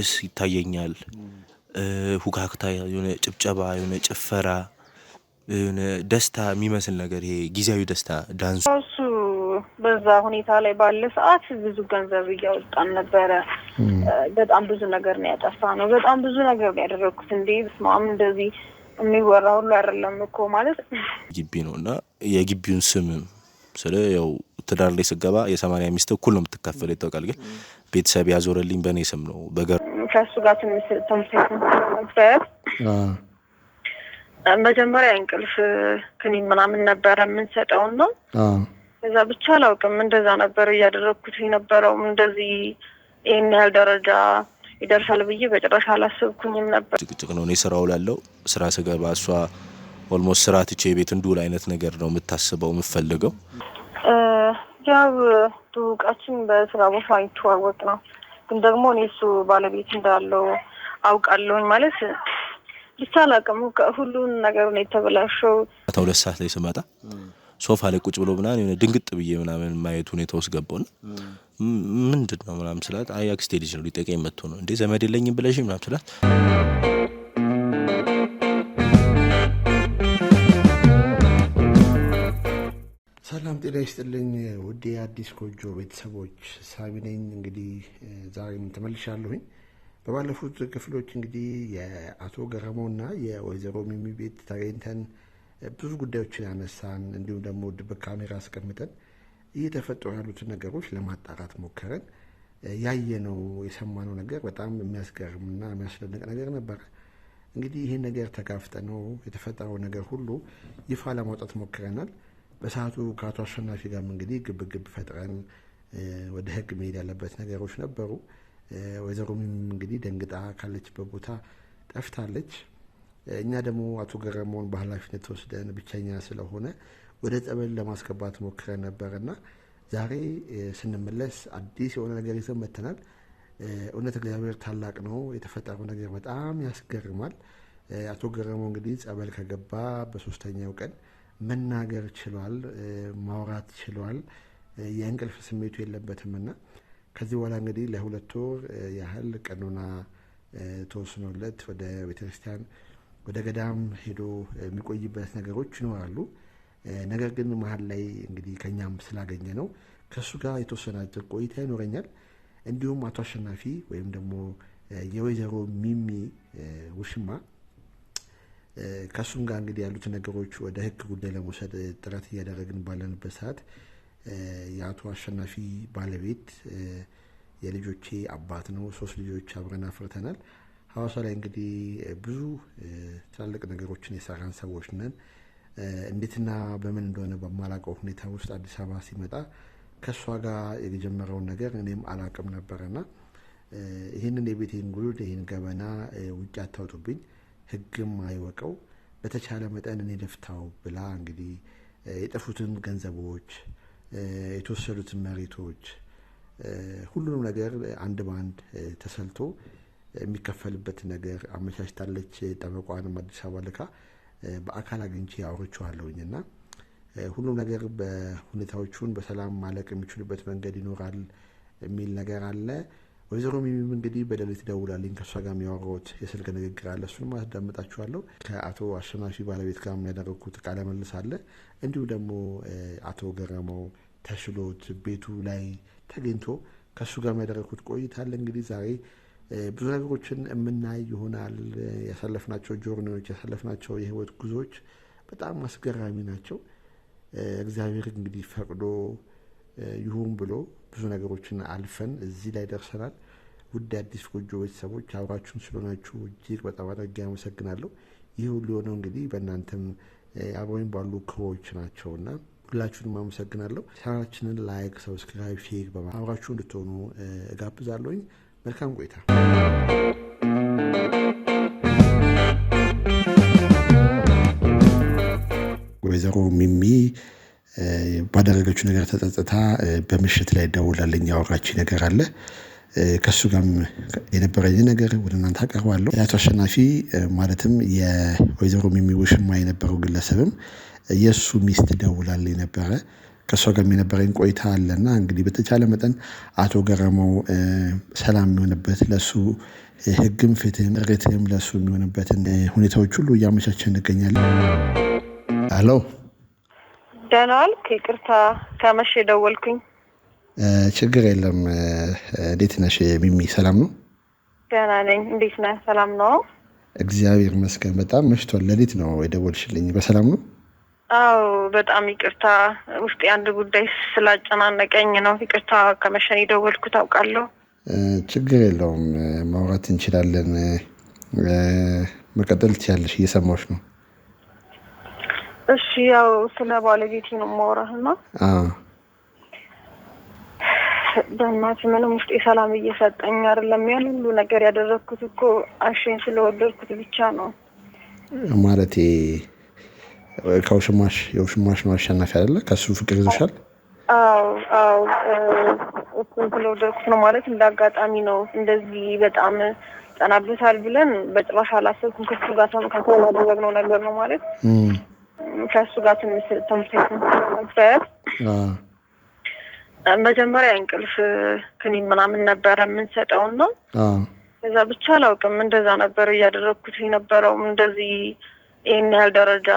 ጭስ ይታየኛል። ሁካክታ የሆነ ጭብጨባ የሆነ ጭፈራ የሆነ ደስታ የሚመስል ነገር ይሄ ጊዜያዊ ደስታ ዳንስ እሱ በዛ ሁኔታ ላይ ባለ ሰዓት ብዙ ገንዘብ እያወጣን ነበረ። በጣም ብዙ ነገር ነው ያጠፋነው። በጣም ብዙ ነገር ነው ያደረኩት። እንዴ በስማም እንደዚህ የሚወራ ሁሉ አይደለም እኮ ማለት ግቢ ነውና የግቢውን ስም ስለ ያው ትዳር ላይ ስገባ የ80 ሚስት እኩል ነው የምትካፈለው ይታወቃል። ግን ቤተሰብ ያዞረልኝ በኔ ስም ነው በገር ከሱ ጋር ተምሳሌት ነበር። መጀመሪያ እንቅልፍ ክኒን ምናምን ነበር የምንሰጠው ነው። ከዛ ብቻ አላውቅም እንደዛ ነበር እያደረኩት የነበረው። እንደዚህ ይሄን ያህል ደረጃ ይደርሳል ብዬ በጭራሽ አላሰብኩኝም ነበር። ጭቅጭቅ ነው እኔ ስራው ላለው ስራ ስገባ እሷ ኦልሞስት ስራ ትቼ ቤት እንዱል አይነት ነገር ነው የምታስበው የምፈልገው። ያው ትውቃችን በስራ ቦታ ይተዋወቅ ነው። ግን ደግሞ እኔ እሱ ባለቤት እንዳለው አውቃለሁኝ ማለት ብቻ አላውቅም። ሁሉን ነገር ነው የተበላሸው። 2 ሰዓት ላይ ስመጣ ሶፋ ላይ ቁጭ ብሎ ምናምን የሆነ ድንግጥ ብዬ ምናምን ማየት ሁኔታ ውስጥ ገባውና ምንድነው ምናምን ስላት አይ አክስቴ ልጅ ነው ሊጠይቀኝ መጥቶ ነው እንዴ ዘመድ የለኝም ብለሽ ምናምን ስላት ሰላም ጤና ይስጥልኝ ውዴ አዲስ ጎጆ ቤተሰቦች ሳሚ ነኝ። እንግዲህ ዛሬም ተመልሻለሁኝ። በባለፉት ክፍሎች እንግዲህ የአቶ ገረመውና የወይዘሮ ሚሚ ቤት ተገኝተን ብዙ ጉዳዮችን ያነሳን፣ እንዲሁም ደግሞ ድብቅ ካሜራ አስቀምጠን እየተፈጠሩ ያሉትን ነገሮች ለማጣራት ሞከረን። ያየነው የሰማነው ነገር በጣም የሚያስገርምና የሚያስደንቅ ነገር ነበር። እንግዲህ ይህን ነገር ተጋፍጠነው የተፈጠረው ነገር ሁሉ ይፋ ለማውጣት ሞክረናል። በሰዓቱ ከአቶ አሸናፊ ጋርም እንግዲህ ግብግብ ፈጥረን ወደ ህግ መሄድ ያለበት ነገሮች ነበሩ። ወይዘሮ ሚሚም እንግዲህ ደንግጣ ካለችበት ቦታ ጠፍታለች። እኛ ደግሞ አቶ ገረመውን በኃላፊነት ወስደን ብቸኛ ስለሆነ ወደ ጠበል ለማስገባት ሞክረን ነበርና ዛሬ ስንመለስ አዲስ የሆነ ነገር ይዘን መጥተናል። እውነት እግዚአብሔር ታላቅ ነው። የተፈጠረው ነገር በጣም ያስገርማል። አቶ ገረመው እንግዲህ ጸበል ከገባ በ3ኛው ቀን መናገር ችሏል፣ ማውራት ችሏል። የእንቅልፍ ስሜቱ የለበትምና ከዚህ በኋላ እንግዲህ ለ2 ወር ያህል ቀኖና ተወስኖለት ወደ ቤተክርስቲያን ወደ ገዳም ሄዶ የሚቆይበት ነገሮች ይኖራሉ። ነገር ግን መሀል ላይ እንግዲህ ከኛም ስላገኘ ነው ከሱ ጋር የተወሰነ ቆይታ ይኖረኛል። እንዲሁም አቶ አሸናፊ ወይም ደግሞ የወይዘሮ ሚሚ ውሽማ ከሱም ጋር እንግዲህ ያሉት ነገሮች ወደ ህግ ጉዳይ ለመውሰድ ጥረት እያደረግን ባለንበት ሰዓት የአቶ አሸናፊ ባለቤት የልጆቼ አባት ነው። 3 ልጆች አብረን አፍርተናል። ሐዋሳ ላይ እንግዲህ ብዙ ትላልቅ ነገሮችን የሰራን ሰዎች ነን። እንዴትና በምን እንደሆነ በማላውቀው ሁኔታ ውስጥ አዲስ አበባ ሲመጣ ከሷ ጋር የጀመረውን ነገር እኔም አላውቅም ነበርና ይህንን የቤቴን ጉድ ይህን ገበና ውጭ አታውጡብኝ፣ ህግም አይወቀው፣ በተቻለ መጠን እኔ ልፍታው ብላ እንግዲህ የጠፉትን ገንዘቦች የተወሰዱትን መሬቶች ሁሉንም ነገር አንድ ባንድ ተሰልቶ የሚከፈልበት ነገር አመቻችታለች። ጠበቋንም አዲስ አበባ ልካ በአካል አግኝቼ አውርቼዋለሁኝና ሁሉም ነገር በሁኔታዎቹን በሰላም ማለቅ የሚችሉበት መንገድ ይኖራል የሚል ነገር አለ። ወይዘሮ ሚሚም እንግዲህ በሌሊት ደውላልኝ ከሷ ጋር የሚያወራው የስልክ ንግግር አለ። እሱንም አስደምጣችኋለሁ። ከአቶ አሸናፊ ባለቤት ጋር የሚያደርጉት ቃለ መልስ አለ። እንዲሁም ደግሞ አቶ ገረመው ተሽሎት ቤቱ ላይ ተገኝቶ ከሱ ጋር የሚያደርጉት ቆይታ አለ። እንግዲህ ዛሬ ብዙ ነገሮችን የምናይ ይሆናል። ያሳለፍናቸው ጆርኒዎች ያሳለፍናቸው የህይወት ጉዞዎች በጣም አስገራሚ ናቸው። እግዚአብሔር እንግዲህ ፈቅዶ ይሁን ብሎ ብዙ ነገሮችን አልፈን እዚህ ላይ ደርሰናል። ውድ አዲስ ጎጆ ቤተሰቦች አብራችሁን ስለሆናችሁ እጅግ በጣም አድርጌ አመሰግናለሁ። ይህ ሁሉ የሆነው እንግዲህ በእናንተም አብሮኝ ባሉ ክሮች ናቸውና ሁላችሁንም አመሰግናለሁ። ቻናላችንን ላይክ፣ ሰብስክራይብ፣ ሼር በማድረግ አብራችሁ እንድትሆኑ እጋብዛለሁኝ። መልካም ቆይታ። ወይዘሮ ሚሚ ባደረገችው ነገር ተጸጽታ በምሽት ላይ ደውላልኝ ያወራች ነገር አለ። ከሱ ጋርም የነበረኝ ነገር ወደ እናንተ አቀርባለሁ። አቶ አሸናፊ ማለትም የወይዘሮ ሚሚ ውሽማ የነበረው ግለሰብም የሱ ሚስት ደውላልኝ ነበረ። ከሷ ጋር የነበረኝ ቆይታ አለና እንግዲህ በተቻለ መጠን አቶ ገረመው ሰላም የሚሆንበት ለሱ ህግም ፍትህም ርትህም ለሱ የሚሆንበትን ሁኔታዎች ሁሉ እያመቻቸን እንገኛለን። አሎ ደህና ዋልክ? ይቅርታ ከመሸ ደወልኩኝ። ችግር የለም። እንዴት ነሽ ሚሚ? ሰላም ነው? ደህና ነኝ። እንዴት ነህ? ሰላም ነው? እግዚአብሔር ይመስገን። በጣም መሽቷል። ሌሊት ነው የደወልሽልኝ። በሰላም ነው? አዎ በጣም ይቅርታ፣ ውስጥ አንድ ጉዳይ ስላጨናነቀኝ ነው። ይቅርታ ከመሸ የደወልኩት አውቃለሁ። ችግር የለውም። ማውራት እንችላለን። መቀጠል ትችያለሽ። እየሰማሁሽ ነው። እሺ፣ ያው ስለ ባለቤቴ ነው የማወራህና በእናትህ ምንም ውስጤ ሰላም እየሰጠኝ አይደለም። ያን ሁሉ ነገር ያደረግኩት እኮ አሼን ስለወደድኩት ብቻ ነው። ማለቴ የውሽማሽ ነው አሸናፊ አይደለ? ከሱ ፍቅር ይዞሻል? አዎ እሱን ስለወደድኩት ነው። ማለት እንዳጋጣሚ ነው እንደዚህ በጣም ጠናብታል ብለን በጭራሽ አላሰብኩም። ከሱ ጋር ተመካክረን ያደረግነው ነገር ነው። ማለት ከሱ ጋር ትንሽ ተመሳሳይ ነበር። መጀመሪያ እንቅልፍ ክኒን ምናምን ነበረ የምንሰጠው ነው። ከዛ ብቻ አላውቅም እንደዛ ነበር እያደረግኩት የነበረው። እንደዚህ ይህን ያህል ደረጃ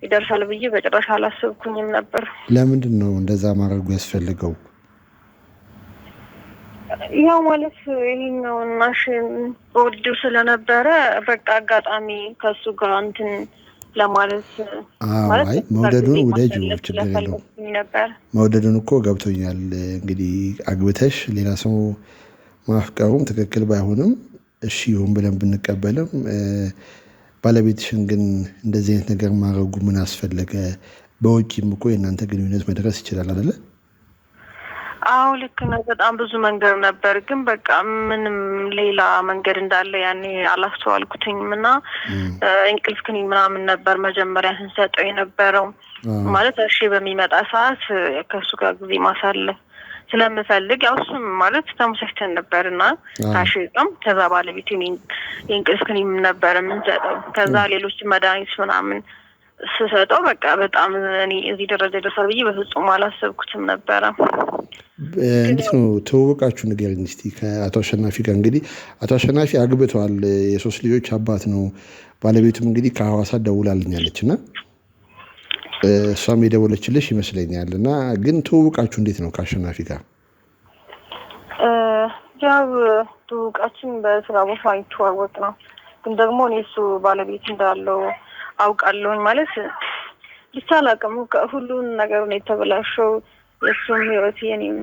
ይደርሳል ብዬ በጭራሽ አላሰብኩኝም ነበር። ለምንድን ነው እንደዛ ማድረጉ ያስፈልገው? ያው ማለት ይሄኛውን ማሽን ወድው ስለነበረ በቃ አጋጣሚ ከሱ ጋር እንትን ለማለት ማለት መውደዱን ወደጁ ችግር የለውም። መውደዱን እኮ ገብቶኛል። እንግዲህ አግብተሽ ሌላ ሰው ማፍቀሩም ትክክል ባይሆንም እሺ ይሁን ብለን ብንቀበልም ባለቤትሽን ግን እንደዚህ አይነት ነገር ማድረጉ ምን አስፈለገ? በውጪም እኮ የእናንተ ግንኙነት መድረስ ይችላል አይደለ? አዎ ልክ ነው። በጣም ብዙ መንገድ ነበር፣ ግን በቃ ምንም ሌላ መንገድ እንዳለ ያኔ አላስተዋልኩትኝም። እና እንቅልፍ ክኒን ምናምን ነበር መጀመሪያ ስንሰጠው የነበረው። ማለት እሺ በሚመጣ ሰዓት ከሱ ጋር ጊዜ ማሳለፍ ስለምፈልግ ያው እሱም ማለት ተመሳስተን ነበርና ታሽጣም ከዛ ባለቤቴ የእንቅልፍ ክኒን ነበር የምንሰጠው። ከዛ ሌሎች መድኃኒት ምናምን ስሰጠው በቃ በጣም እኔ እዚህ ደረጃ ይደርሳል ብዬ በፍጹም አላሰብኩትም ነበረ። እንዴት ነው ተዋወቃችሁ? ንገረኝ እስቲ ከአቶ አሸናፊ ጋር። እንግዲህ አቶ አሸናፊ አግብተዋል፣ የ3 ልጆች አባት ነው። ባለቤቱም እንግዲህ ከሐዋሳ ደውላልኛለች እና እሷም የደወለችልሽ ይመስለኛል። እና ግን ተዋወቃችሁ እንዴት ነው ከአሸናፊ ጋር? ያው ተዋወቃችን በስራ ቦታ የተዋወቅ ነው። ግን ደግሞ እኔ እሱ ባለቤት እንዳለው አውቃለሁኝ። ማለት ብቻ አላውቅም፣ ሁሉን ነገር ነው የተበላሸው። የእሱም ህይወት የኔም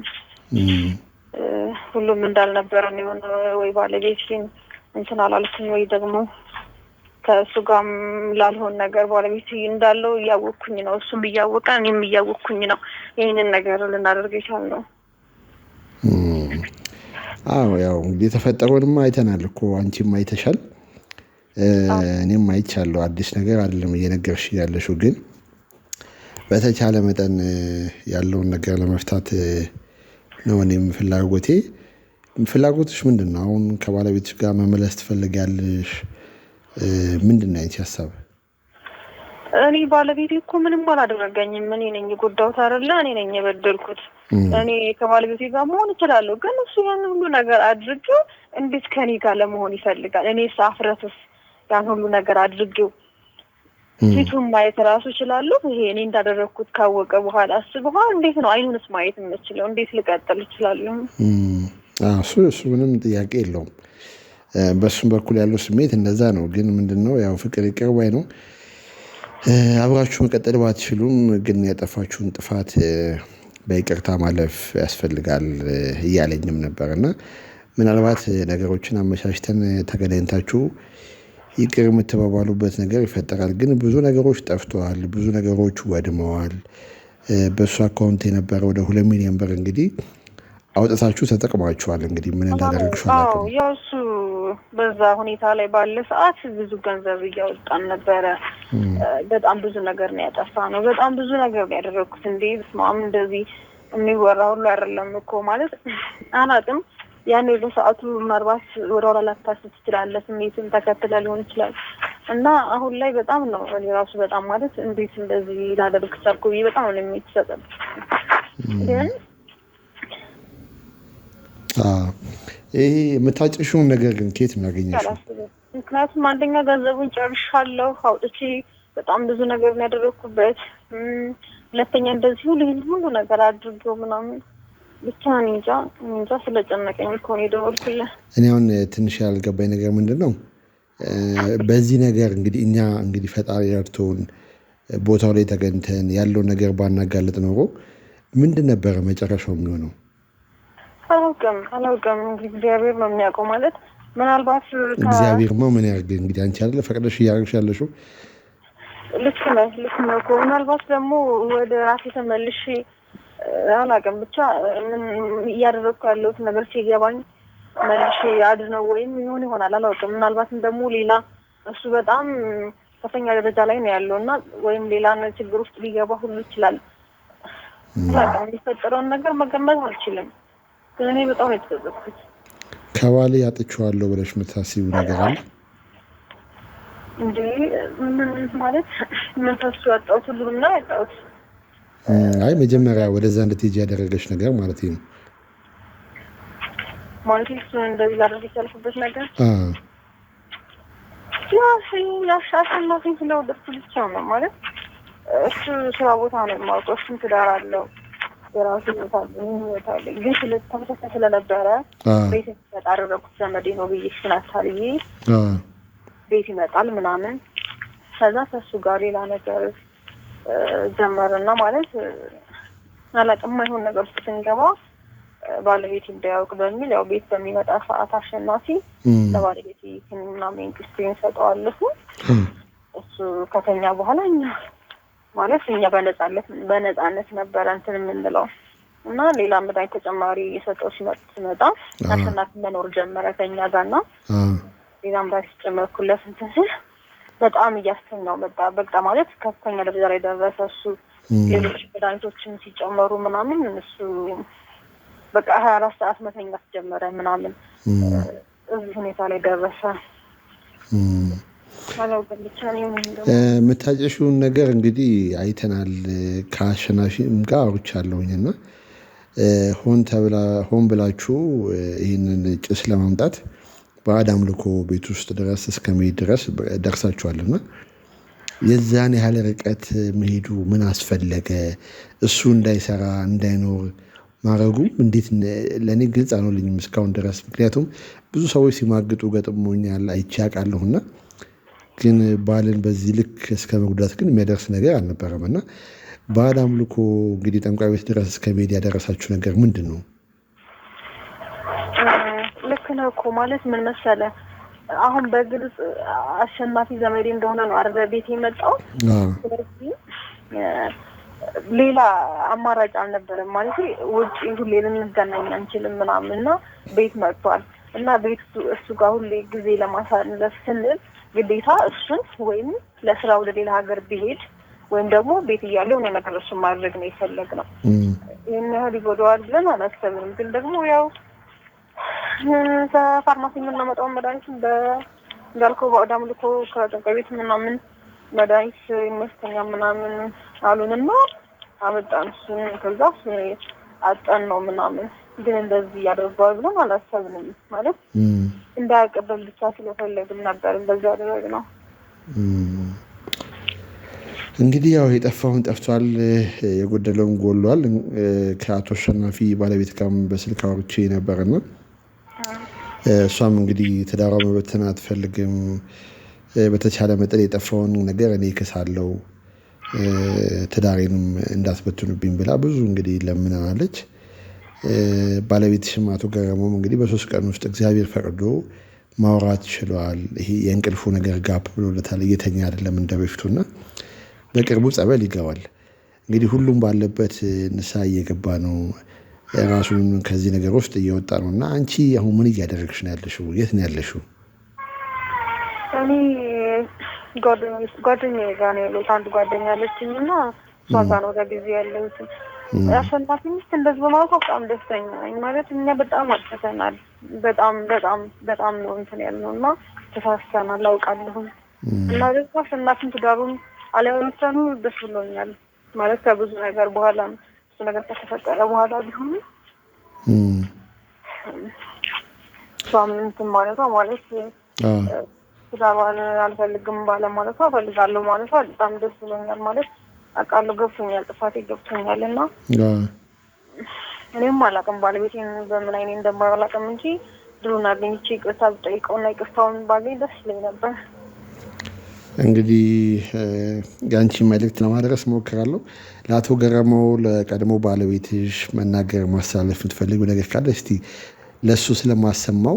ሁሉም እንዳልነበረ ነው የሆነው። ወይ ባለቤቴን እንትን አላልኩም፣ ወይ ደግሞ ከእሱ ጋርም ላልሆን ነገር ባለቤቴ እንዳለው እያወቅኩኝ ነው። እሱም እያወቀ እኔም እያወቅኩኝ ነው ይህንን ነገር ልናደርግ የቻልነው። አዎ ያው እንግዲህ የተፈጠረውንም አይተናል እኮ፣ አንቺም አይተሻል፣ እኔም አይቻለሁ። አዲስ ነገር አይደለም እየነገርሽ ያለሽው። ግን በተቻለ መጠን ያለውን ነገር ለመፍታት ነው እኔም ፍላጎቴ። ፍላጎትሽ ምንድን ነው? አሁን ከባለቤትሽ ጋር መመለስ ትፈልጊያለሽ? ምንድን ነው ያንቺ ሀሳብ? እኔ ባለቤቴ እኮ ምንም አላደረገኝም። እኔ ነኝ የጎዳሁት አይደለ? እኔ ነኝ የበደልኩት። እኔ ከባለቤቴ ጋር መሆን እችላለሁ፣ ግን እሱ ያን ሁሉ ነገር አድርጌው እንዴት ከኔ ጋር ለመሆን ይፈልጋል? እኔ ሳፍረትስ ያን ሁሉ ነገር አድርጌው ፊቱን ማየት ራሱ እችላለሁ? ይሄ እኔ እንዳደረግኩት ካወቀ በኋላ አስበዋል? እንዴት ነው አይኑንስ ማየት የምችለው? እንዴት ልቀጥል እችላለሁ? እሱ ምንም ጥያቄ የለውም። በሱም በኩል ያለው ስሜት እንደዛ ነው። ግን ምንድነው ያው ፍቅር ይቅር ባይ ነው። አብራችሁ መቀጠል ባትችሉም ግን ያጠፋችሁን ጥፋት በይቅርታ ማለፍ ያስፈልጋል እያለኝም ነበር እና ምናልባት ነገሮችን አመቻችተን ተገናኝታችሁ ይቅር የምትባባሉበት ነገር ይፈጠራል። ግን ብዙ ነገሮች ጠፍተዋል፣ ብዙ ነገሮች ወድመዋል። በእሱ አካውንት የነበረ ወደ 2 ሚሊዮን ብር እንግዲህ አውጥታችሁ ተጠቅማችኋል። እንግዲህ ምን እንዳደረግሽ አላውቅም። ያው እሱ በዛ ሁኔታ ላይ ባለ ሰዓት ብዙ ገንዘብ እያወጣን ነበረ። በጣም ብዙ ነገር ነው ያጠፋ ነው። በጣም ብዙ ነገር ነው ያደረግኩት። እንዴ ስማም እንደዚህ የሚወራ ሁሉ አይደለም እኮ ማለት አላውቅም። ያን በሰዓቱ ምናልባት ወደ ኋላ ላታስብ ትችላለህ፣ ስሜትን ተከትለ ሊሆን ይችላል። እና አሁን ላይ በጣም ነው እኔ ራሱ በጣም ማለት እንዴት እንደዚህ ላደርግ ቻልኩ ብዬ በጣም ነው የሚሰጠው። ግን ይሄ የምታጭሽውን ነገር ግን ከየት ነው ያገኘሽው? ምክንያቱም አንደኛ ገንዘቡን ጨርሻለሁ አውጥቼ በጣም ብዙ ነገር ነው ያደረኩበት። ሁለተኛ እንደዚህ ሁሉ ነገር አድርገው ምናምን ብቻ እንጃ ስለጨነቀኝ እኮ ነው የደወልኩልህ። እኔ አሁን ትንሽ ያልገባኝ ነገር ምንድን ነው በዚህ ነገር እንግዲህ እኛ እንግዲህ ፈጣሪ ረድቶን ቦታው ላይ ተገኝተን ያለው ነገር ባናጋልጥ ኖሮ ምንድን ነበረ መጨረሻው የሚሆነው? አላውቅም እንግዲህ እግዚአብሔር ነው የሚያውቀው። ማለት ምናልባት እግዚአብሔርማ ምን ያርግ እንግዲህ አንቺ አይደለ ፈቅደሽ እያደረግሽ ያለሽው። ልክ ነው እኮ ምናልባት ደግሞ ወደ ራሴ ተመልሼ አላውቅም ብቻ ምን እያደረግኩ ያለሁት ነገር ሲገባኝ መልሼ አድነው ወይም ይሆናል አላውቅም። ምናልባትም ደግሞ ሌላ እሱ በጣም ከፍተኛ ደረጃ ላይ ነው ያለው እና ወይም ሌላ ችግር ውስጥ ሊገባ ሁሉ ይችላል። የሚፈጠረውን ነገር መገመት አልችልም። ግን እኔ በጣም ነው የተጸጸትኩት። ከባሌ አጥቼዋለሁ ብለሽ የምታስቢው ነገር አለ እንዴ? ምን ማለት መንፈሱ ያጣሁት ሁሉም ነው ያጣሁት። አይ መጀመሪያ ወደዛ እንድትሄጂ ያደረገች ነገር ማለት ነው። ማለት እሱ እንደዚህ ላደርግ የቻልኩበት ነገር አሸናፊን ስለወደድኩ ብቻ ነው። ማለት እሱ ስራ ቦታ ነው የማውቀው። እሱም ትዳር አለው የራሱ ህይወት አለ። ግን ተመሳሳይ ስለነበረ ቤት ይመጣ አደረኩት። ዘመዴ ነው ብዬ ስናታልዬ ቤት ይመጣል ምናምን። ከዛ ከሱ ጋር ሌላ ነገር ጀመርና ማለት አላውቅም የማይሆን ነገር ውስጥ ስንገባ ባለቤት እንዳያውቅ በሚል ያው ቤት በሚመጣ ሰዓት አሸናፊ ለባለቤት ምናምን ኢንክስቲን ሰጠዋለሁ። እሱ ከተኛ በኋላ እኛ በነፃነት ነበረ እንትን የምንለው እና ሌላ መድኃኒት ተጨማሪ የሰጠው ሲመጣ አሸናፊ መኖር ጀመረ ከኛ ጋርና ሌላ መድኃኒት ጨመርኩለት። እንትን ስል በጣም እያስተኛው መጣ። በቃ ማለት ከፍተኛ ደረጃ ላይ ደረሰ። እሱ ሌሎች መድኃኒቶችን ሲጨመሩ ምናምን እሱ በቃ 24 ሰዓት መተኛት ጀመረ ምናምን። እዚህ ሁኔታ ላይ ደረሰ። የምታጨሽውን ነገር እንግዲህ አይተናል። ከአሸናፊም ጋር አውርቻለሁኝ እና ሆን ብላችሁ ይህንን ጭስ ለማምጣት ባዕድ አምልኮ ቤት ውስጥ ድረስ እስከ መሄድ ድረስ ደርሳችኋልና የዛን ያህል ርቀት መሄዱ ምን አስፈለገ? እሱ እንዳይሰራ እንዳይኖር ማረጉም እንዴት ለእኔ ግልጽ አልሆነልኝም እስካሁን ድረስ። ምክንያቱም ብዙ ሰዎች ሲማግጡ ገጥሞኛል አይቼ አውቃለሁና ግን ባልን በዚህ ልክ እስከ መጉዳት ግን የሚያደርስ ነገር አልነበረም። እና ባዕድ አምልኮ እንግዲህ ጠንቋይ ቤት ድረስ እስከ መሄድ ያደረሳችሁ ነገር ምንድን ነው? ልክ ነው እኮ ማለት ምን መሰለህ፣ አሁን በግልጽ አሸናፊ ዘመዴ እንደሆነ ነው አይደል ቤት የመጣው። ስለዚህ ሌላ አማራጭ አልነበረም። ማለት ውጪ ሁሌ ልንገናኝ አንችልም ምናምን እና ቤት መጥቷል እና ቤት እሱ ጋር ሁሌ ጊዜ ለማሳለፍ ስንል ግዴታ እሱን ወይም ለስራ ወደ ሌላ ሀገር ቢሄድ ወይም ደግሞ ቤት እያለው ነው ነገር እሱን ማድረግ ነው የፈለግነው። ይህን ያህል ይጎዳዋል ብለን አላሰብንም። ግን ደግሞ ያው ከፋርማሲ የምናመጣውን መድኃኒት እንዳልከው ባዕድ አምልኮ ከጠንቋይ ቤት ምናምን መድኃኒት ይመስተኛ ምናምን አሉንና አመጣን እሱን። ከዛ አጠን ነው ምናምን ግን እንደዚህ ያደርገዋል ብለን አላሰብንም። ማለት እንዳያቀበል ብቻ ስለፈለግን ነበር እንደዚህ ያደረግነው። እንግዲህ ያው የጠፋውን ጠፍቷል፣ የጎደለውን ጎሏል። ከአቶ አሸናፊ ባለቤት ጋርም በስልክ አውርቼ ነበርና እሷም እንግዲህ ትዳሯ መበተን አትፈልግም። በተቻለ መጠን የጠፋውን ነገር እኔ እክሳለሁ፣ ትዳሬንም እንዳትበትኑብኝ ብላ ብዙ እንግዲህ ለምናለች። ባለቤትሽም አቶ ገረሞም እንግዲህ በ3 ቀን ውስጥ እግዚአብሔር ፈቅዶ ማውራት ችሏል። ይሄ የእንቅልፉ ነገር ጋፕ ብሎለታል። እየተኛ አይደለም እንደ በፊቱና በቅርቡ ጸበል ይገባል። እንግዲህ ሁሉም ባለበት ንስሐ እየገባ ነው፣ ራሱን ከዚህ ነገር ውስጥ እየወጣ ነው። እና አንቺ አሁን ምን እያደረግሽ ነው ያለሽው? የት ነው ያለሽው? እኔ ጓደኛዬ ጋር ነው ያለሁት። አንድ ጓደኛ አለችኝ እና እሷ ጋር ነው ለጊዜ ያለሁት። አሸናፊ ሚስት እንደዚህ በማለት በጣም ደስተኛ ነኝ። ማለት እኛ በጣም አጥተናል። በጣም ነው እንትን ያልነው እና ተሳስተናል አውቃለሁ። እና ደግሞ አሸናፊን ትዳሩን አለመመሰኑ ደስ ብሎኛል። ማለት ከብዙ ነገር በኋላ እሱ ነገር ከተፈጠረ በኋላ ቢሆን እሷም እንትን ማለቷ ማለት ትዳሯን አልፈልግም ባለ ማለቷ እፈልጋለሁ ማለቷ በጣም ደስ ብሎኛል። ማለት አውቃለሁ፣ ገብቶኛል፣ ጥፋቴ ገብቶኛል እና እኔም አላውቅም ባለቤቴን በምን አይኔ እንደማላውቅም እንጂ ድሮን አገኝቼ ይቅርታ ብጠይቀውና ይቅርታውን ባገኝ ደስ ይለኝ ነበር። እንግዲህ የአንቺ መልእክት ለማድረስ እሞክራለሁ። ለአቶ ገረመው ለቀድሞ ባለቤትሽ መናገር ማስተላለፍ የምትፈልጊው ነገር ካለ እስቲ ለእሱ ስለማሰማው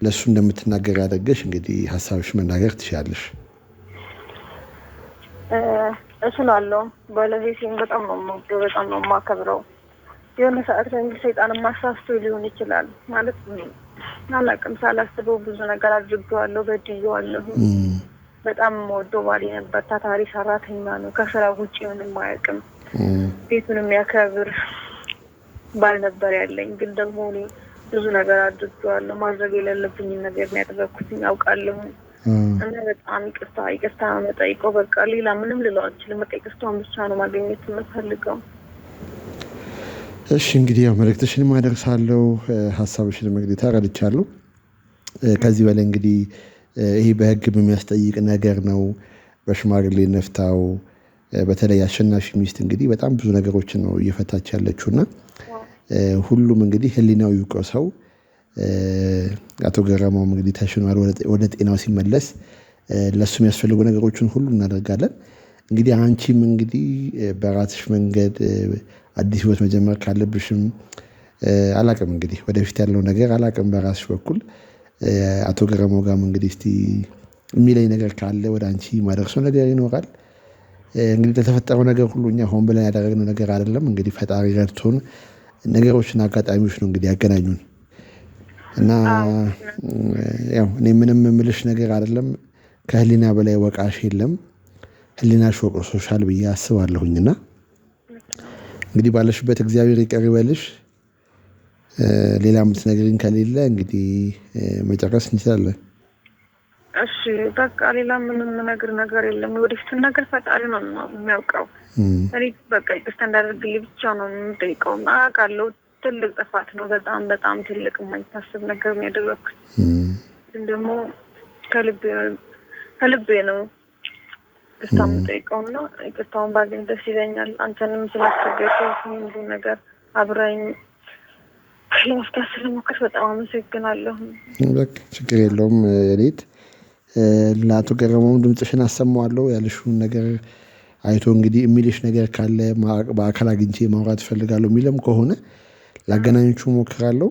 ለእሱ እንደምትናገር ያደርገሽ እንግዲህ ሀሳብሽ መናገር ትችላለሽ። እችላለሁ። ባለቤቴን በጣም ነው የምወደው፣ በጣም ነው የማከብረው። የሆነ ሰዓት ላይ ሰይጣን ማሳስቶ ሊሆን ይችላል ማለት አላውቅም፣ ሳላስበው ብዙ ነገር አድርጌዋለሁ፣ በድዬዋለሁ። በጣም የምወደው ባሌ ነበር። ታታሪ ሰራተኛ ነው። ከስራ ውጭ ምንም አያውቅም። ቤቱን የሚያከብር ባል ነበር ያለኝ። ግን ደግሞ እኔ ብዙ ነገር አድርጌዋለሁ። ማድረግ የሌለብኝን ነገር ያደረኩትኝ አውቃለሁ። እና በጣም ይቅርታ መጠይቀው በቃ ሌላ ምንም ልለው አልችልም። በቃ ይቅርታውን ብቻ ነው ማግኘት የምፈልገው። እሺ እንግዲህ ያው መልእክትሽንም አደርሳለሁ፣ ሀሳብሽንም እንግዲህ ተረድቻለሁ። ከዚህ በላይ እንግዲህ ይሄ በህግ የሚያስጠይቅ ነገር ነው። በሽማግሌ ነፍታው በተለይ አሸናፊ ሚስት እንግዲህ በጣም ብዙ ነገሮችን ነው እየፈታች ያለችውና ሁሉም እንግዲህ ህሊናው ይውቀሰው። አቶ ገረመውም እንግዲህ ተሽኗል፣ ወደ ጤናው ሲመለስ ለሱ የሚያስፈልጉ ነገሮችን ሁሉ እናደርጋለን። እንግዲህ አንቺም እንግዲህ በራስሽ መንገድ አዲስ ህይወት መጀመር ካለብሽም አላቅም እንግዲህ ወደፊት ያለው ነገር አላቅም። በራስሽ በኩል አቶ ገረመው ጋርም እንግዲህ እስቲ የሚለኝ ነገር ካለ ወደ አንቺ ማደርሰው ነገር ይኖራል። እንግዲህ ለተፈጠረው ነገር ሁሉ እኛ ሆን ብለን ያደረግነው ነገር አይደለም። እንግዲህ ፈጣሪ ረድቶን ነገሮችን አጋጣሚዎች ነው እንግዲህ ያገናኙን እና ያው እኔ ምንም የምልሽ ነገር አይደለም። ከህሊና በላይ ወቃሽ የለም። ህሊናሽ ወቅሶሻል ብዬ አስባለሁኝና እንግዲህ ባለሽበት እግዚአብሔር ይቅር ይበልሽ። ሌላ የምትነግሪኝ ከሌለ እንግዲህ መጨረስ እንችላለን። እሺ በቃ ሌላ ምንም ነገር የለም። ወደፊቱን ነገር ፈጣሪ ነው የሚያውቀው። እኔ በቃ ይቅርታ እንዳደርግልኝ ብቻ ነው የምጠይቀው። አውቃለሁ ትልቅ ጥፋት ነው፣ በጣም በጣም ትልቅ የማይታሰብ ነገር ነው ያደረኩት። ግን ደግሞ ከልቤ ነው ይቅርታ የምጠይቀውና ይቅርታውን ባገኝ ደስ ይለኛል። አንተንም ስላስቸገርከው ሁሉ ነገር አብራኝ ለመፍታት ስለሞከር በጣም አመሰግናለሁ። በቃ ችግር የለውም። እኔት ለአቶ ገረመውም ድምፅሽን አሰማዋለሁ። ያልሽውን ነገር አይቶ እንግዲህ የሚልሽ ነገር ካለ በአካል አግኝቼ ማውራት እፈልጋለሁ የሚልም ከሆነ ላገናኞቹ ሞክራለሁ።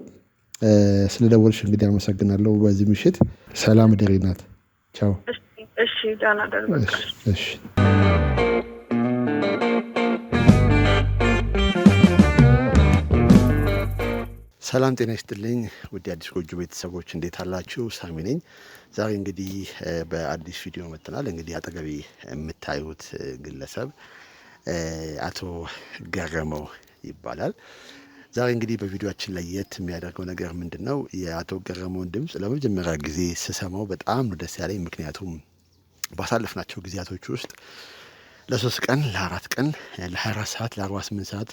ስለደወልሽ እንግዲህ አመሰግናለሁ። በዚህ ምሽት ሰላም ደሪ ናት። ቻው። እሺ ዳና ደርበቃ። እሺ ሰላም ጤና ይስጥልኝ ውድ አዲስ ጎጆ ቤተሰቦች እንዴት አላችሁ? ሳሚ ነኝ። ዛሬ እንግዲህ በአዲስ ቪዲዮ መጥተናል። እንግዲህ አጠገቤ የምታዩት ግለሰብ አቶ ገረመው ይባላል። ዛሬ እንግዲህ በቪዲዮአችን ላይ የት የሚያደርገው ነገር ምንድነው? የአቶ ገረመውን ድምጽ ለመጀመሪያ ጊዜ ስሰማው በጣም ነው ደስ ያለኝ። ምክንያቱም ባሳለፍናቸው ጊዜያቶች ውስጥ ለ3 ቀን ለ4 ቀን ለ24 ሰዓት ለ48 ሰዓት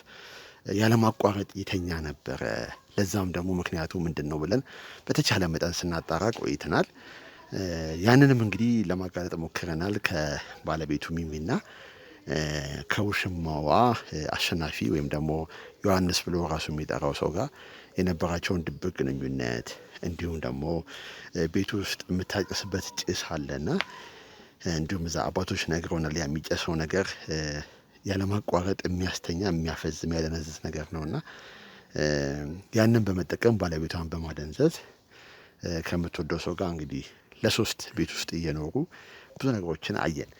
ያለማቋረጥ ይተኛ ነበረ። ለዛም ደግሞ ምክንያቱ ምንድነው ብለን በተቻለ መጠን ስናጣራ ቆይተናል። ያንንም እንግዲህ ለማጋለጥ ሞክረናል ከባለቤቱ ሚሚና ከውሽማዋ አሸናፊ ወይም ደግሞ ዮሐንስ ብሎ ራሱ የሚጠራው ሰው ጋር የነበራቸውን ድብቅ ግንኙነት እንዲሁም ደግሞ ቤቱ ውስጥ የምታጨስበት ጭስ አለና እንዲሁም እዛ አባቶች ነግረውናል። የሚጨሰው ነገር ያለማቋረጥ የሚያስተኛ የሚያፈዝ የሚያደነዝዝ ነገር ነውና ያንን በመጠቀም ባለቤቷን በማደንዘዝ ከምትወደው ሰው ጋር እንግዲህ ለ3 ቤት ውስጥ እየኖሩ ብዙ ነገሮችን አየን።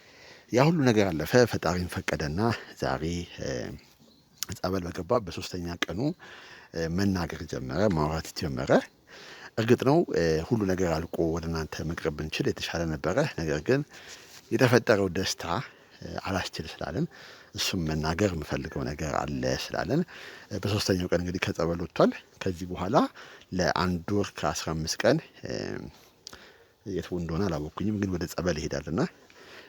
ያ ሁሉ ነገር አለፈ። ፈጣሪን ፈቀደና ዛሬ ጸበል በገባ በ3ኛ ቀኑ መናገር ጀመረ፣ ማውራት ጀመረ። እርግጥ ነው ሁሉ ነገር አልቆ ወደ እናንተ መቅረብ ብንችል የተሻለ ነበረ። ነገር ግን የተፈጠረው ደስታ አላስችል ስላለን እሱም መናገር የምፈልገው ነገር አለ ስላለን በ3ኛው ቀን እንግዲህ ከጸበል ወጥቷል። ከዚህ በኋላ ለ1 ወር ከ15 ቀን የት እንደሆነ አላወኩኝም፣ ግን ወደ ጸበል ይሄዳልና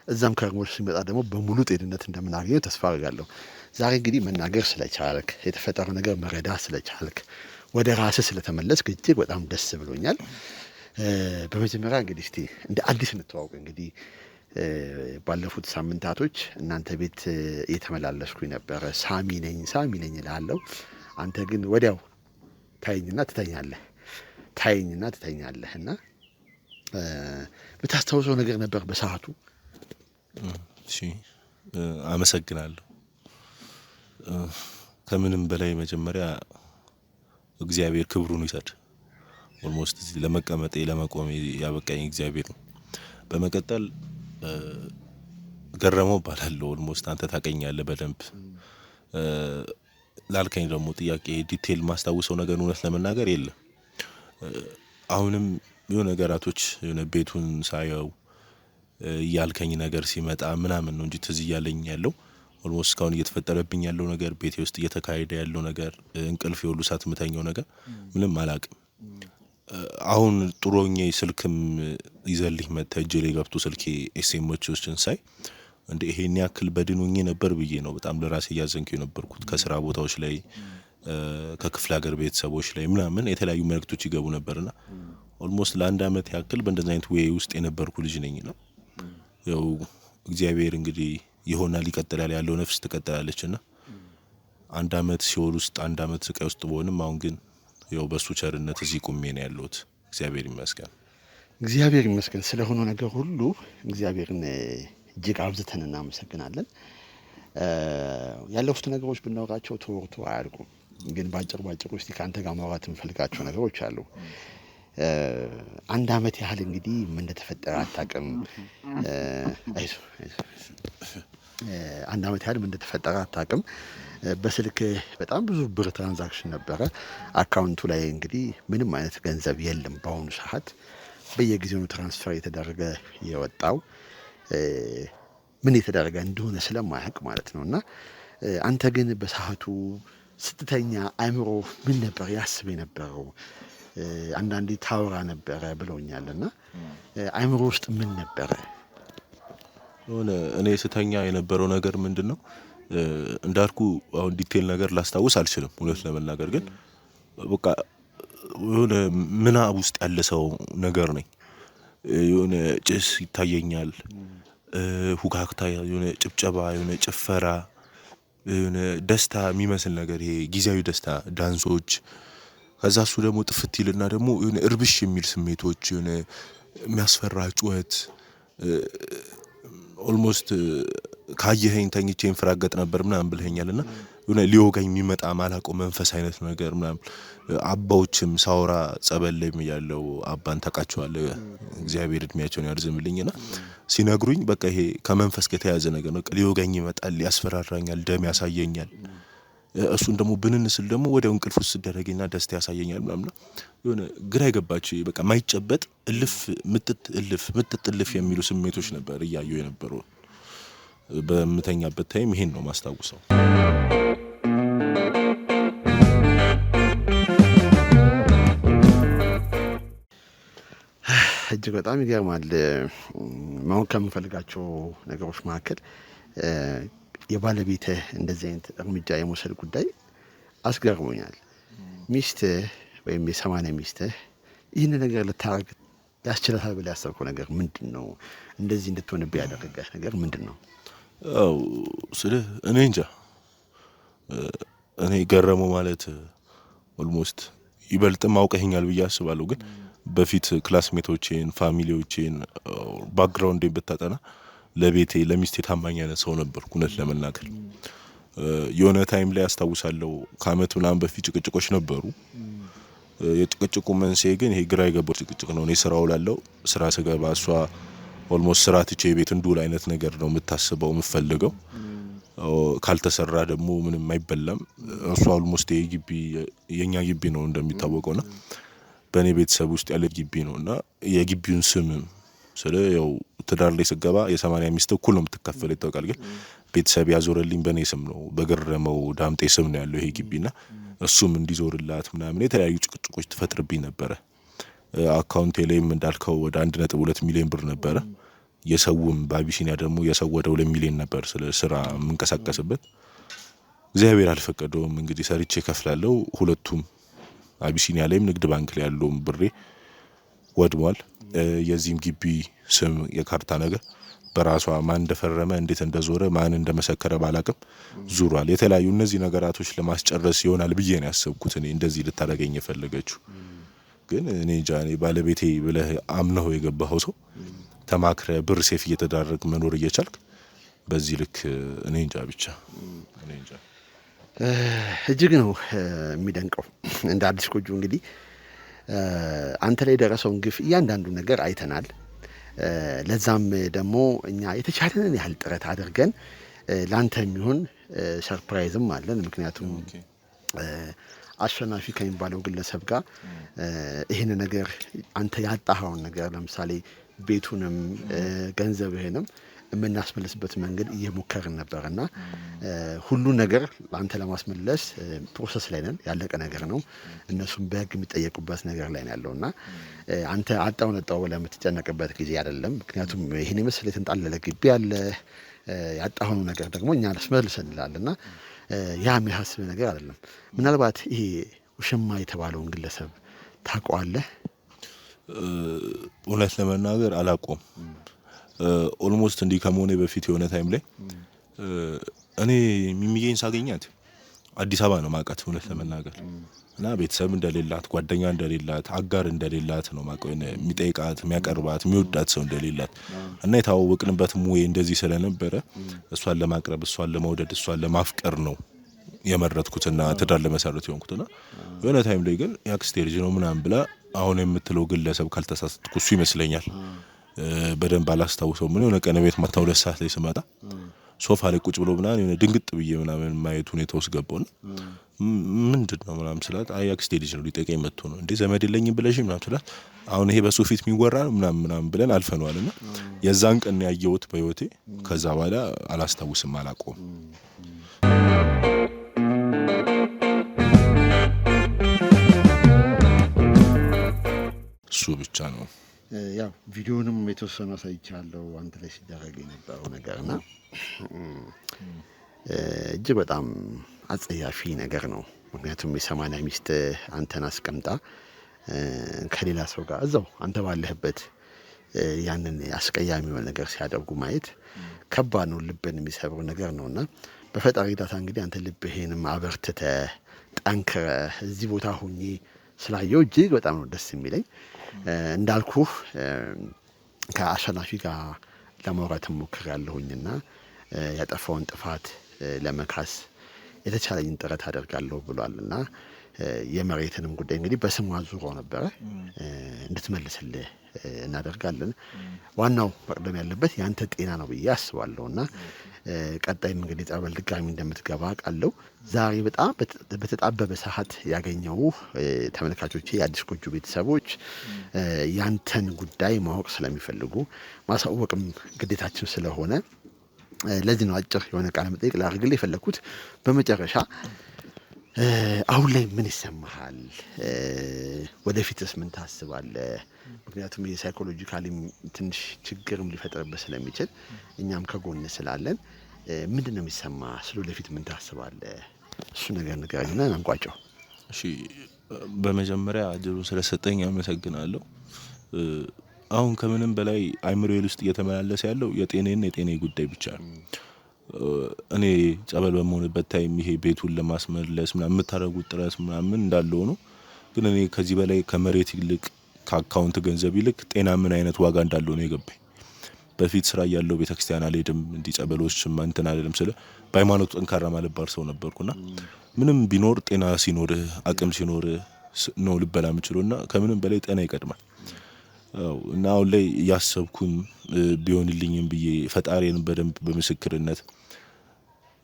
እዛም ከርሞች ሲመጣ ደግሞ በሙሉ ጤንነት እንደምናገኘው ተስፋ አድርጋለሁ። ዛሬ እንግዲህ መናገር ስለቻልክ የተፈጠረው ነገር መረዳት ስለቻልክ ወደ ራስህ ስለተመለስክ እጅግ በጣም ደስ ብሎኛል። በመጀመሪያ እንግዲህ እስቲ እንደ አዲስ እንተዋወቅ። እንግዲህ ባለፉት ሳምንታቶች እናንተ ቤት እየተመላለስኩኝ ነበረ። ሳሚ ነኝ እልሃለሁ። አንተ ግን ወዲያው ታይኝና ትተኛለህ እና የምታስታውሰው ነገር ነበር በሰዓቱ? እሺ አመሰግናለሁ። ከምንም በላይ መጀመሪያ እግዚአብሔር ክብሩን ይሰድ። ኦልሞስት እዚህ ለመቀመጤ ለመቆሜ ያበቃኝ እግዚአብሔር ነው። በመቀጠል ገረመው እባላለሁ። ኦልሞስት አንተ ታውቀኛለህ በደንብ። ላልከኝ ደግሞ ጥያቄ ዲቴል ማስታውሰው ነገር እውነት ለመናገር የለም። አሁንም የሆነ ነገራቶች የሆነ ቤቱን ሳየው ያልከኝ ነገር ሲመጣ ምናምን ነው እንጂ ትዝ እያለኝ ያለው ኦልሞስት እስካሁን እየተፈጠረብኝ ያለው ነገር ቤቴ ውስጥ እየተካሄደ ያለው ነገር እንቅልፍ የሁሉ ሰዓት የምተኛው ነገር ምንም አላቅም። አሁን ጥሩኝ ስልክም ይዘልኝ መጣ እጄ ላይ ገብቶ ስልኬ ኤስኤምኤሶችን ሳይ እንዴ ይሄን ያክል በድኑኝ ነበር ብዬ ነው በጣም ለራሴ ያዘንኩኝ ነበርኩት። ከስራ ቦታዎች ላይ ከክፍለ ሀገር ቤተሰቦች ላይ ምናምን የተለያዩ መልእክቶች ይገቡ ነበርና ኦልሞስት ለአንድ አመት ያክል በእንደዛ አይነት ዌይ ውስጥ የነበርኩ ልጅ ነኝ ነው። ያው እግዚአብሔር እንግዲህ ይሆናል ይቀጥላል ያለው ነፍስ ትቀጥላለችና አንድ አመት ሲኦል ውስጥ አንድ አመት ስቃይ ውስጥ ብሆንም አሁን ግን ያው በሱ ቸርነት እዚህ ቁሜ ነው ያለሁት። እግዚአብሔር ይመስገን ስለሆነ ነገር ሁሉ እግዚአብሔርን እጅግ አብዝተን እናመሰግናለን። ያለፉት ነገሮች ብናወራቸው ተወርቶ አያልቁም። ግን ባጭሩ እስቲ ካንተ ጋር ማውራት የምፈልጋቸው ነገሮች አሉ። አንድ አመት ያህል እንግዲህ ምን እንደተፈጠረ አታውቅም። አንድ አመት ያህል ምን እንደተፈጠረ አታውቅም። በስልክ በጣም ብዙ ብር ትራንዛክሽን ነበረ አካውንቱ ላይ እንግዲህ ምንም አይነት ገንዘብ የለም በአሁኑ ሰዓት። በየጊዜው ትራንስፈር የተደረገ የወጣው ምን የተደረገ እንደሆነ ስለማያውቅ ማለት ነውና አንተ ግን በሰዓቱ ስትተኛ አእምሮ ምን ነበር ያስብ የነበረው? አንዳንዴ ታወራ ነበረ ብለውኛልና አእምሮ ውስጥ ምን ነበረ? እኔ ስተኛ የነበረው ነገር ምንድነው እንዳልኩ አሁን ዲቴል ነገር ላስታውስ አልችልም እውነት ለመናገር ግን በቃ የሆነ ምናብ ውስጥ ያለ ሰው ነገር ነኝ። የሆነ ጭስ ይታየኛል፣ ሁካክታ፣ የሆነ ጭብጨባ፣ የሆነ ጭፈራ፣ የሆነ ደስታ የሚመስል ነገር ይሄ ጊዜያዊ ደስታ ዳንሶች። ከዛ እሱ ደግሞ ጥፍት ይልና ደግሞ የሆነ እርብሽ የሚል ስሜቶች፣ የሆነ የሚያስፈራ ጩኸት። ኦልሞስት ካየኸኝ ተኝቼ እንፍራገጥ ነበር ምናምን ብለኸኛልና የሆነ ሊወጋኝ የሚመጣ ማላውቀው መንፈስ አይነት ነገር ምናምን። አባዎችም ሳወራ ጸበል ላይ ያለው አባን ታውቃቸዋለህ? እግዚአብሔር እድሜያቸውን ያርዝምልኝና ሲነግሩኝ በቃ ይሄ ከመንፈስ ጋር የተያዘ ነገር ነው። ሊወጋኝ ይመጣል፣ ያስፈራራኛል፣ ደም ያሳየኛል። እሱን ደግሞ ብንንስል ደግሞ ወዲያው እንቅልፍ ውስጥ ሲደረገኝና ደስታ ያሳየኛል ምናምን። የሆነ ግራ ይገባች በቃ ማይጨበጥ እልፍ ምጥጥ እልፍ የሚሉ ስሜቶች ነበር እያየሁ የነበረው። በምተኛበት ታይም ይሄን ነው ማስታውሰው። እጅግ በጣም ይገርማል። ማወቅ ከምፈልጋቸው ነገሮች መካከል የባለቤትህ እንደዚህ አይነት እርምጃ የመውሰድ ጉዳይ አስገርሞኛል። ሚስትህ ወይም የ80 ሚስትህ ይህን ነገር ልታረግ ያስችላታል ብለህ ያሰብከው ነገር ምንድን ነው? እንደዚህ እንድትሆንብህ ያደረገህ ነገር ምንድን ነው? እኔ እንጃ። እኔ ገረመው ማለት ኦልሞስት ይበልጥም አውቀኸኛል ብዬ አስባለሁ። ግን በፊት ክላስሜቶቼን ፋሚሊዎቼን ባክግራውንዴን ብታጠና ለቤቴ ለሚስቴ ታማኝ አይነት ሰው ነበርኩ እውነት ለመናገር። የሆነ ታይም ላይ አስታውሳለሁ ከአመት ምናምን በፊት ጭቅጭቆች ነበሩ። የጭቅጭቁ መንስኤ ግን ይሄ ግራ የገባው ጭቅጭቅ ነው። እኔ ስራው ላለው ስራ ስገባ እሷ ኦልሞስት ስራ ትቼ ቤት እንዱል አይነት ነገር ነው የምታስበው የምፈልገው። ካልተሰራ ደግሞ ምንም አይበላም። እሷ ኦልሞስት የኛ ግቢ ነው እንደሚታወቀውና በእኔ ቤተሰብ ውስጥ ያለ ግቢ ነውና የግቢውን ስም ስለ ያው ትዳር ላይ ስገባ የ80 ሚስት እኩል ነው የምትከፈል ይታወቃል። ግን ቤተሰብ ያዞረልኝ በእኔ ስም ነው፣ በገረመው ዳምጤ ስም ነው ያለው ይሄ ግቢና እሱም እንዲዞርላት ምናምን የተለያዩ ጭቅጭቆች ትፈጥርብኝ ነበረ። አካውንቴ ላይም እንዳልከው ወደ 1.2 ሚሊዮን ብር ነበረ። የሰውም በአቢሲኒያ ደግሞ የሰው ወደ 2 ሚሊዮን ነበር ስለ ስራ የምንቀሳቀስበት። እግዚአብሔር አልፈቀደውም እንግዲህ ሰርቼ ከፍላለሁ። ሁለቱም አቢሲኒያ ላይም ንግድ ባንክ ላይ ያለውም ብሬ ወድሟል። የዚህም ግቢ ስም የካርታ ነገር በራሷ ማን እንደፈረመ እንዴት እንደዞረ ማን እንደመሰከረ ባላቅም ዙሯል። የተለያዩ እነዚህ ነገራቶች ለማስጨረስ ይሆናል ብዬ ነው ያሰብኩት እኔ እንደዚህ ልታደርገኝ የፈለገችው። ግን እኔ እንጃ እኔ ባለቤቴ ብለህ አምነው የገባኸው ሰው ተማክረ ብር ሴፍ እየተዳረግ መኖር እየቻልክ በዚህ ልክ እኔ እንጃ ብቻ እኔ እንጃ። እጅግ ነው የሚደንቀው። እንደ አዲስ ጎጆ እንግዲህ አንተ ላይ የደረሰውን ግፍ እያንዳንዱ ነገር አይተናል። ለዛም ደግሞ እኛ የተቻለንን ያህል ጥረት አድርገን ላንተ የሚሆን ሰርፕራይዝም አለን። ምክንያቱም አሸናፊ ከሚባለው ግለሰብ ጋር ይህን ነገር አንተ ያጣኸውን ነገር ለምሳሌ ቤቱንም ገንዘብህንም የምናስመልስበት መንገድ እየሞከርን ነበርና ሁሉ ነገር አንተ ለማስመለስ ፕሮሰስ ላይ ነን። ያለቀ ነገር ነው። እነሱም በህግ የሚጠየቁበት ነገር ላይ ነው ያለውና አንተ አጣው ነጣው ብለህ የምትጨነቅበት ጊዜ አይደለም። ምክንያቱም ይሄን የመሰለ የተንጣለለ ግቢ አለ። ያጣውን ነገር ደግሞ እኛ አስመልሰን እንላለንና ያ የሚያሳስብ ነገር አይደለም። ምናልባት ይሄ ውሽማ የተባለውን ግለሰብ ታውቀዋለህ? እውነት ለመናገር አላውቀውም። ኦልሞስት እንዲህ ከመሆኔ በፊት የሆነ ታይም ላይ እኔ ሚሚዬን ሳገኛት አዲስ አበባ ነው ማውቃት እውነት ለመናገር እና ቤተሰብ እንደሌላት ጓደኛ እንደሌላት አጋር እንደሌላት ነው ማውቀው። የሚጠይቃት የሚያቀርባት የሚወዳት ሰው እንደሌላት እና የታወቅንበትም ወይ እንደዚህ ስለነበረ እሷን ለማቅረብ እሷን ለመውደድ እሷን ለማፍቀር ነው የመረጥኩትና ትዳር ለመሰረት የሆንኩትና የሆነ ታይም ላይ ግን ያክስቴ ልጅ ነው ምናምን ብላ አሁን የምትለው ግለሰብ ካልተሳሳትኩ እሱ ይመስለኛል። በደንብ አላስታውሰው ምን የሆነ ቀን ቤት ማታ 2 ሰዓት ላይ ስመጣ ሶፋ ላይ ቁጭ ብሎ ምናምን የሆነ ድንግጥ ብዬ ምናምን ማየት ሁኔታ ውስጥ ገባውና ምንድነው ምናምን ስላት አይ አክስቴ ልጅ ነው ሊጠይቀኝ መጥቶ ነው እንዴ ዘመድ የለኝም ብለሽ ምናምን ስላት አሁን ይሄ በሱ ፊት የሚወራ ነው ምናምን ብለን አልፈነዋልና የዛን ቀን ያየሁት በህይወቴ ከዛ በኋላ አላስታውስም አላውቀውም። እሱ ብቻ ነው። ያው ቪዲዮንም የተወሰነ አሳይቻለሁ አንተ ላይ ሲደረግ የነበረው ነገርና እጅግ በጣም አጸያፊ ነገር ነው። ምክንያቱም የ80 ሚስት አንተን አስቀምጣ ከሌላ ሰው ጋር እዛው አንተ ባለህበት ያንን አስቀያሚ ነገር ሲያደርጉ ማየት ከባድ ነው፣ ልብን የሚሰብር ነገር ነውና በፈጣሪ ዳታ እንግዲህ አንተ ልብህንም አበርትተ ጠንክረ እዚህ ቦታ ሆኜ ስላየው እጅግ በጣም ነው ደስ የሚለኝ። እንዳልኩህ ከአሸናፊ ጋር ለማውራት ሞክሬያለሁኝና ያጠፋውን ጥፋት ለመካስ የተቻለኝን ጥረት አደርጋለሁ ብሏልና የመሬትንም ጉዳይ እንግዲህ በስሙ አዙሮ ነበረ እንድትመልስልህ እናደርጋለን። ዋናው መቅደም ያለበት ያንተ ጤና ነው ብዬ አስባለሁና ቀጣይም እንግዲህ ጸበል ድጋሚ እንደምትገባ ቃለው ዛሬ በጣም በተጣበበ ሰዓት ያገኘው ተመልካቾቼ የአዲስ ጎጆ ቤተሰቦች ያንተን ጉዳይ ማወቅ ስለሚፈልጉ ማሳወቅም ግዴታችን ስለሆነ ለዚህ ነው አጭር የሆነ ቃለ መጠይቅ ላድርግልህ የፈለኩት። በመጨረሻ አሁን ላይ ምን ይሰማሃል? ወደፊትስ ምን ታስባለህ? ምክንያቱም የሳይኮሎጂካሊ ትንሽ ችግርም ሊፈጠርበት ስለሚችል እኛም ከጎን ስላለን ምንድነው የሚሰማ? ስለ ወደፊት ምን ታስባለህ? እሱ ነገር ንገረኝና እንቋጨው። እሺ በመጀመሪያ እድሉን ስለሰጠኝ አመሰግናለሁ። አሁን ከምንም በላይ አይምሮዬ ውስጥ እየተመላለሰ ያለው የጤኔ ጉዳይ ብቻ ነው። እኔ ጸበል በመሆንበት ታይም ይሄ ቤቱን ለማስመለስ ምናምን የምታደርጉት ጥረት ምናምን እንዳለው ነው። ግን እኔ ከዚህ በላይ ከመሬት ይልቅ ከአካውንት ገንዘብ ይልቅ ጤና ምን አይነት ዋጋ እንዳለው ነው የገባኝ። በፊት ስራ ያለው ቤተክርስቲያን አልሄድም እንዲ ጸበሎች እንትን አይደለም ስለ በሃይማኖት ጠንካራ ማለባር ሰው ነበርኩና ምንም ቢኖር ጤና ሲኖር አቅም ሲኖር ነው ልበላ የምችለውና ከምንም በላይ ጤና ይቀድማል። እና አሁን ላይ ያሰብኩኝ ቢሆንልኝም ብዬ ፈጣሪን በደንብ በምስክርነት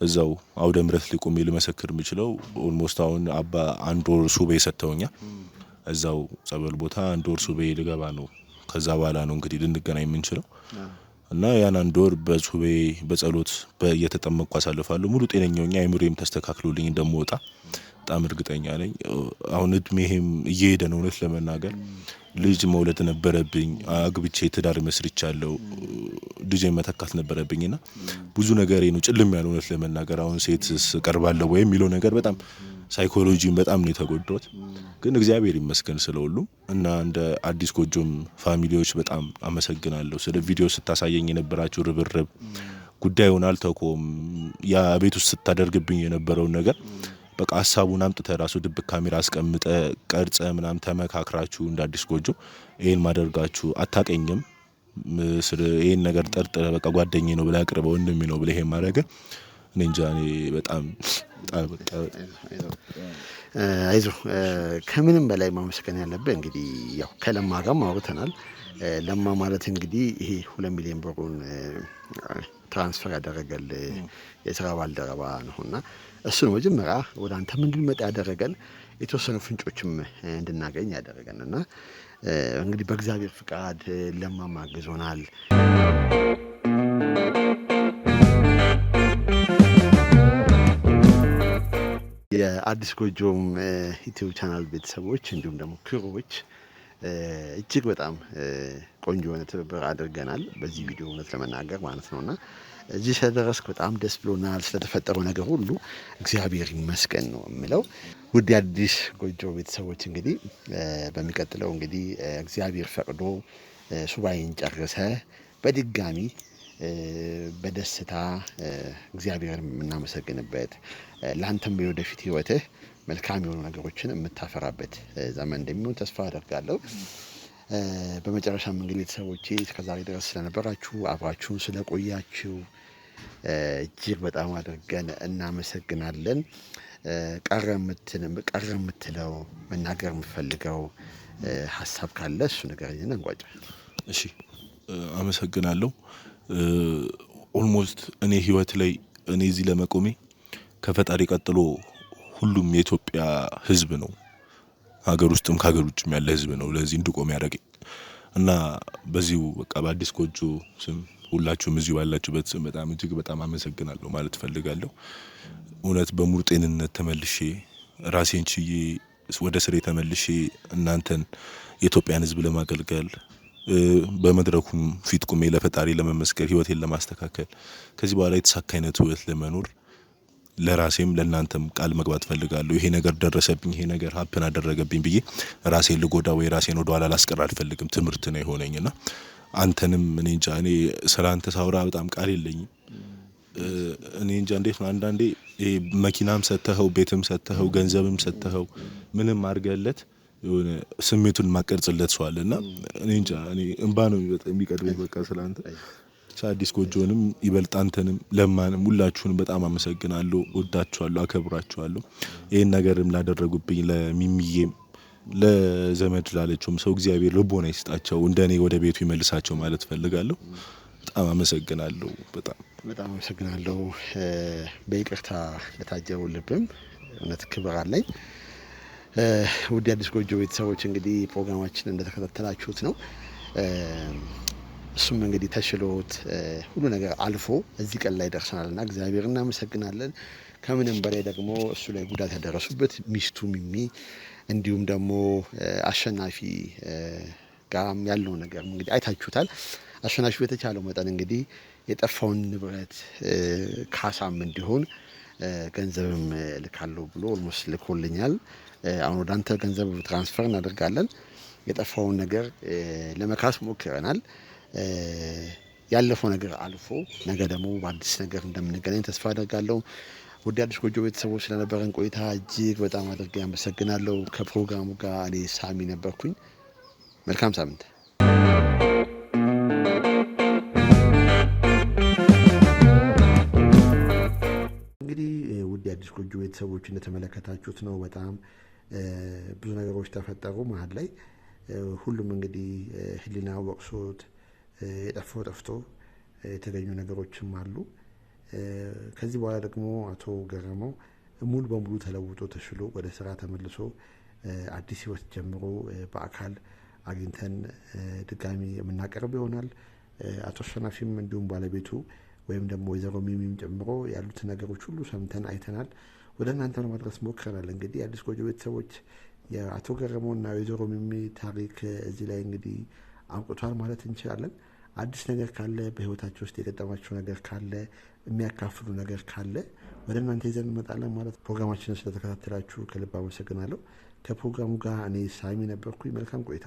እዛው አውደ ምሕረት ሊቆም ልመሰክር የምችለው ኦልሞስት አሁን አባ አንድ ወር ሱቤ ሰጥተውኛል። እዛው ጸበል ቦታ አንድ ወር ሱቤ ልገባ ነው። ከዛ በኋላ ነው እንግዲህ ልንገናኝ የምንችለው እና ያን አንድ ወር በሱቤ በጸሎት በየተጠመቅኩ አሳልፋለሁ። ሙሉ ጤነኛውኛ አይምሮዬም ተስተካክሎልኝ እንደምወጣ በጣም እርግጠኛ ነኝ። አሁን እድሜም እየሄደ ነው። እውነት ለመናገር ልጅ መውለድ ነበረብኝ። አግብቼ ትዳር መስርቻለሁ። ልጅ መተካት ነበረብኝና ብዙ ነገር ነው ጭልም ያለው። እውነት ለመናገር አሁን ሴትስ ቀርባለሁ ወይ የሚለው ነገር በጣም ሳይኮሎጂን በጣም ነው የተጎዳሁት። ግን እግዚአብሔር ይመስገን ስለሁሉም እና እንደ አዲስ ጎጆም ፋሚሊዎች በጣም አመሰግናለሁ። ስለ ቪዲዮ ስታሳየኝ የነበራችሁ ርብርብ ጉዳዩን አልተቆም ያ ቤት ውስጥ ስታደርግብኝ የነበረውን ነገር በቃ ሐሳቡን አምጥተህ ራሱ ድብቅ ካሜራ አስቀምጠ ቀርጸ ምናም ተመካክራችሁ እንደ አዲስ ጎጆ ይሄን ማደርጋችሁ አታቀኝም ይሄን ነገር ጠርጥረ በቃ ጓደኛዬ ነው ብለ አቅርበው እንደሚ ነው ብለ ይሄን ማድረግ እኔ እንጃ እኔ በጣም አይዞ ከምንም በላይ ማመስገን ያለበት እንግዲህ ያው ከለማ ጋር ማውርተናል። ለማ ማለት እንግዲህ ይሄ 2 ሚሊዮን ብሩን ትራንስፈር ያደረገል የስራ ባልደረባ ነውና እሱ ነው መጀመሪያ ወደ አንተ ምንድን መጣ ያደረገን የተወሰኑ ፍንጮችም እንድናገኝ ያደረገንና እንግዲህ በእግዚአብሔር ፍቃድ ለማ ማግዞናል። የአዲስ ጎጆም ዩቲዩብ ቻናል ቤተሰቦች እንዲሁም ደግሞ ክሩዎች እጅግ በጣም ቆንጆ የሆነ ትብብር አድርገናል በዚህ ቪዲዮ እውነት ለመናገር ማለት ነውና እዚህ ስለደረስክ በጣም ደስ ብሎናል። ስለተፈጠረው ነገር ሁሉ እግዚአብሔር ይመስገን ነው የምለው። ውድ አዲስ ጎጆ ቤተሰቦች እንግዲህ በሚቀጥለው እንግዲህ እግዚአብሔር ፈቅዶ ሱባኤን ጨርሰ በድጋሚ በደስታ እግዚአብሔርን የምናመሰግንበት ላንተም በወደፊት ህይወትህ መልካም የሆኑ ነገሮችን የምታፈራበት ዘመን እንደሚሆን ተስፋ አደርጋለሁ። በመጨረሻም እንግዲህ ቤተሰቦቼ እስከዛሬ ድረስ ስለነበራችሁ አብራችሁን ስለቆያችሁ እጅግ በጣም አድርገን እናመሰግናለን። ቀረ የምትለው መናገር የምፈልገው ሐሳብ ካለ እሱ ንገረኝና እንቋጭ። እሺ አመሰግናለሁ። ኦልሞስት እኔ ህይወት ላይ እኔ እዚህ ለመቆሜ ከፈጣሪ ቀጥሎ ሁሉም የኢትዮጵያ ህዝብ ነው ሀገር ውስጥም ከሀገር ውጭም ያለ ህዝብ ነው ለዚህ እንድቆም ያደረገኝ እና በዚሁ በቃ በአዲስ ጎጆ ስም ሁላችሁም እዚሁ ባላችሁበት ስም በጣም እጅግ በጣም አመሰግናለሁ ማለት ፈልጋለሁ። እውነት በሙሉ ጤንነት ተመልሼ ራሴን ችዬ ወደ ስሬ ተመልሼ እናንተን የኢትዮጵያን ህዝብ ለማገልገል በመድረኩም ፊት ቆሜ ለፈጣሪ ለመመስከር ህይወቴን ለማስተካከል ከዚህ በኋላ የተሳካ አይነት ህይወት ለመኖር ለራሴም ለእናንተም ቃል መግባት ፈልጋለሁ። ይሄ ነገር ደረሰብኝ ይሄ ነገር ሀፕን አደረገብኝ ብዬ ራሴን ልጎዳ ወይ ራሴን ወደ ኋላ ላስቀር አልፈልግም። ትምህርት ነው የሆነኝና አንተንም እኔ እንጃ እኔ ስላንተ ሳውራ በጣም ቃል የለኝም። እኔ እንጃ እንዴት ነው አንዳንዴ ይሄ መኪናም ሰተኸው ቤትም ሰተኸው ገንዘብም ሰተኸው ምንም አድርገለት የሆነ ስሜቱን ማቀርጽለት ሰው አለና እኔ እንጃ እኔ እንባ ነው የሚቀድመኝ በቃ ስላንተ። አዲስ ጎጆንም ይበልጥ አንተንም ለማንም ሁላችሁንም በጣም አመሰግናለሁ። ወዳችኋለሁ፣ አከብራችኋለሁ። ይሄን ነገርም ላደረጉብኝ ለሚሚዬም ለዘመድ ላለችውም ሰው እግዚአብሔር ልቦና ይስጣቸው እንደኔ ወደ ቤቱ ይመልሳቸው ማለት ፈልጋለሁ። በጣም አመሰግናለሁ። በጣም አመሰግናለሁ። በይቅርታ ለታጀበው ልብም እውነት ክብር አለኝ። ውድ አዲስ ጎጆ ቤተሰቦች እንግዲህ ፕሮግራማችን እንደተከታተላችሁት ነው። እሱም እንግዲህ ተሽሎት ሁሉ ነገር አልፎ እዚህ ቀን ላይ ደርሰናልና እግዚአብሔር እናመሰግናለን። ከምንም በላይ ደግሞ እሱ ላይ ጉዳት ያደረሱበት ሚስቱ ሚሚ እንዲሁም ደግሞ አሸናፊ ጋም ያለው ነገር እንግዲህ አይታችሁታል። አሸናፊ በተቻለው መጠን እንግዲህ የጠፋውን ንብረት ካሳም እንዲሆን ገንዘብም ልካለው ብሎ ኦልሞስት ልኮልኛል። አሁን ወደ አንተ ገንዘብ ትራንስፈር እናደርጋለን። የጠፋውን ነገር ለመካስ ሞክረናል። ያለፈው ነገር አልፎ ነገ ደግሞ በአዲስ ነገር እንደምንገናኝ ተስፋ አደርጋለሁ። ውድ አዲስ ጎጆ ቤተሰቦች ስለነበረን ቆይታ እጅግ በጣም አድርጌ አመሰግናለሁ። ከፕሮግራሙ ጋር እኔ ሳሚ ነበርኩኝ። መልካም ሳምንት። እንግዲህ ውድ አዲስ ጎጆ ቤተሰቦች እንደተመለከታችሁት ነው በጣም ብዙ ነገሮች ተፈጠሩ መሀል ላይ። ሁሉም እንግዲህ ህሊና ወቅሶት የጠፋው ጠፍቶ የተገኙ ነገሮችም አሉ። ከዚህ በኋላ ደግሞ አቶ ገረመው ሙሉ በሙሉ ተለውጦ ተሽሎ ወደ ስራ ተመልሶ አዲስ ህይወት ጀምሮ በአካል አግኝተን ድጋሚ የምናቀርብ ይሆናል። አቶ አሸናፊም እንዲሁም ባለቤቱ ወይም ደግሞ ወይዘሮ ሚሚም ጨምሮ ያሉት ነገሮች ሁሉ ሰምተን አይተናል። ወደ እናንተ ለማድረስ ሞክረናል። እንግዲህ አዲስ ጎጆ ቤተሰቦች የአቶ ገረመውና ወይዘሮ ሚሚ ታሪክ እዚህ ላይ እንግዲህ አብቅቷል ማለት እንችላለን። አዲስ ነገር ካለ በህይወታቸው ውስጥ የገጠማቸው ነገር ካለ የሚያካፍሉ ነገር ካለ ወደ እናንተ ይዘን እንመጣለን ማለት። ፕሮግራማችንን ስለተከታተላችሁ ከልብ አመሰግናለሁ። ከፕሮግራሙ ጋር እኔ ሳሚ ነበርኩኝ። መልካም ቆይታ።